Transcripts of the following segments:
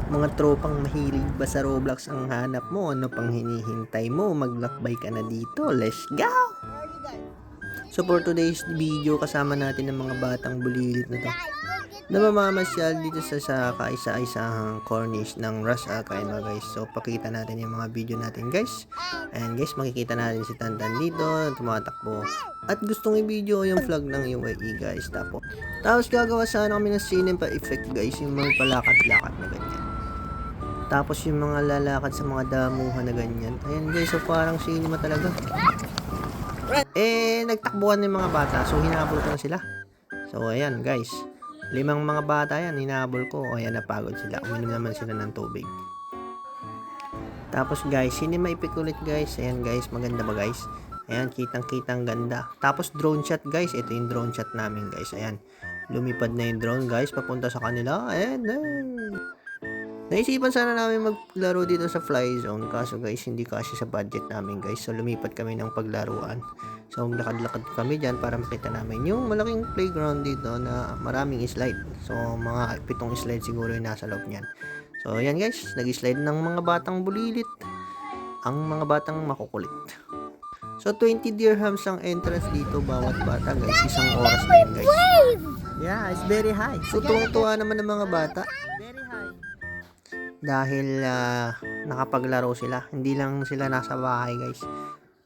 Mga tropang mahilig ba sa Roblox ang hanap mo? Ano pang hinihintay mo? Maglakbay ka na dito. Let's go! So for today's video, kasama natin ang mga batang bulilit na to na mamamasyal dito sa kaisa-isahang cornice ng Ras Al Khaimah, guys. So pakita natin yung mga video natin, guys. And guys, makikita natin si Tantan dito, tumatakbo. At gustong i-video yung flag ng UAE, guys. Tapos gagawa sana kami ng cinema effect, guys. Yung mga palakad-lakad na ganyan. Tapos yung mga lalakad sa mga damuhan na ganyan. Ayan, guys, so parang cinema talaga. Nagtakbuhan ng mga bata. So hinabol ko na sila. So ayan, guys. 5 mga bata yan, hinabol ko. O ayan, napagod sila. Uminom naman sila ng tubig. Tapos guys, cinema effect ulit, guys. Ayan, guys, maganda ba, guys? Ayan, kitang-kitang ganda. Tapos drone shot, guys. Ito yung drone shot namin, guys. Ayan, lumipad na yung drone, guys, papunta sa kanila. Ayan, naisipan sana namin maglaro dito sa fly zone, kaso guys, hindi kasi sa budget namin, guys. So lumipat kami ng paglaruan. So lakad-lakad kami dyan para makita namin yung malaking playground dito na maraming slide. So mga 7 slide siguro yung nasa loob niyan. So ayan, guys, nag-slide ng mga batang bulilit, ang mga batang makukulit. So 20 dirhams ang entrance dito bawat bata, guys. 1 oras na yun, guys. Yeah, it's very high. So tuwang-tuwa naman ng mga bata dahil nakapaglaro sila. Hindi lang sila nasa bahay, guys,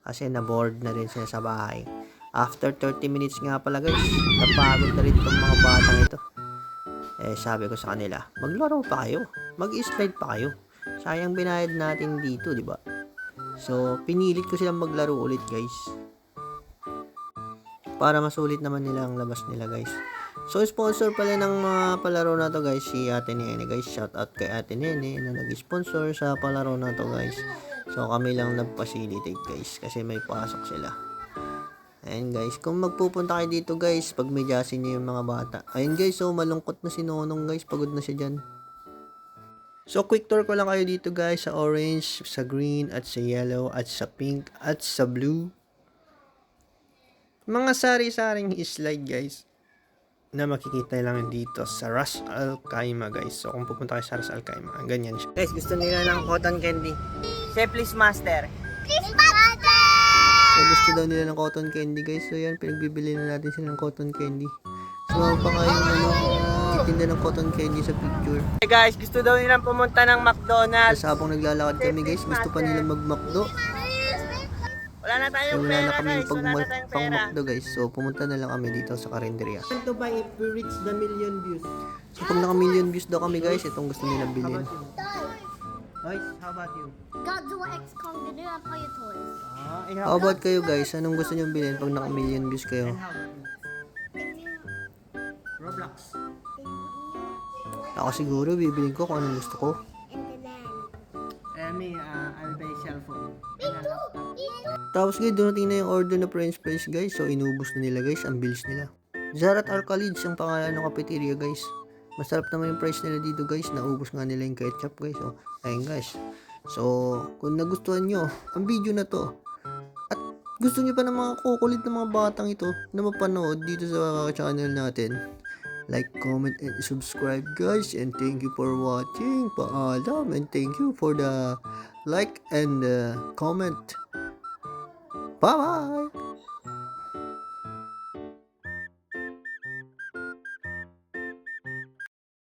kasi na-bored na rin sila sa bahay. After 30 minutes nga pala, guys, napagod na rin itong mga batang ito. Sabi ko sa kanila, maglaro pa kayo, mag-slide pa kayo, sayang binayad natin dito, di ba? So pinilit ko silang maglaro ulit, guys, para masulit naman nila ang labas nila, guys. So sponsor pala ng mga palaro na to, guys, si Ate Nene, guys. Shout out kay Ate Nene na nag-sponsor sa palaro na to, guys. So kami lang nag-facilitate, guys, kasi may pasok sila. Ayan, guys, kung magpupunta kayo dito, guys, pag may jasin nyo yung mga bata. Ayun, guys, so malungkot na si Nonong, guys, pagod na siya dyan. So quick tour ko lang kayo dito, guys, sa orange, sa green, at sa yellow, at sa pink, at sa blue. Mga sari-saring slide, guys, na makikita lang dito sa Ras Al Khaimah, guys. So kung pupunta kayo sa Ras Al Khaimah, ganyan siya. Guys, gusto nila ng cotton candy. Say please, master. Please, master! So gusto daw nila ng cotton candy, guys. So yan, pinagbibili na natin sila ng cotton candy. So pa nga yung titinda ng cotton candy sa picture. Hey guys, gusto daw nilang pumunta ng McDonald's. Tapos habang naglalakad kami, guys, gusto pa nila mag-McDo. Wala na tayong pera, guys. Wala na tayong pera. McDo, guys. So pumunta na lang kami dito sa Carinderia. To buy if we reach the million views. So pag naka-million views daw kami, guys, itong gusto nilang bilhin. Guys, how about you? Godzilla X Kong the new Empire toys. How about kayo, guys? Anong gusto nyo bilhin pag naka-million views kayo? Roblox. Ako siguro, bibilin ko kung anong gusto ko. I'll buy cellphone. Tapos guys, dumating na yung order na french fries, guys. So inubos na nila, guys. Ang bilis nila. Zarat Arcalids ang pangalan ng cafeteria, guys. Masarap naman yung price nila dito, guys. Naubos nga nila yung ketchup, guys. So ayun, guys. So kung nagustuhan nyo ang video na to, at gusto nyo pa ng mga kukulit na mga batang ito na mapanood dito sa channel natin, like, comment, and subscribe, guys. And thank you for watching. Paalam. And thank you for the like and comment. Bye-bye!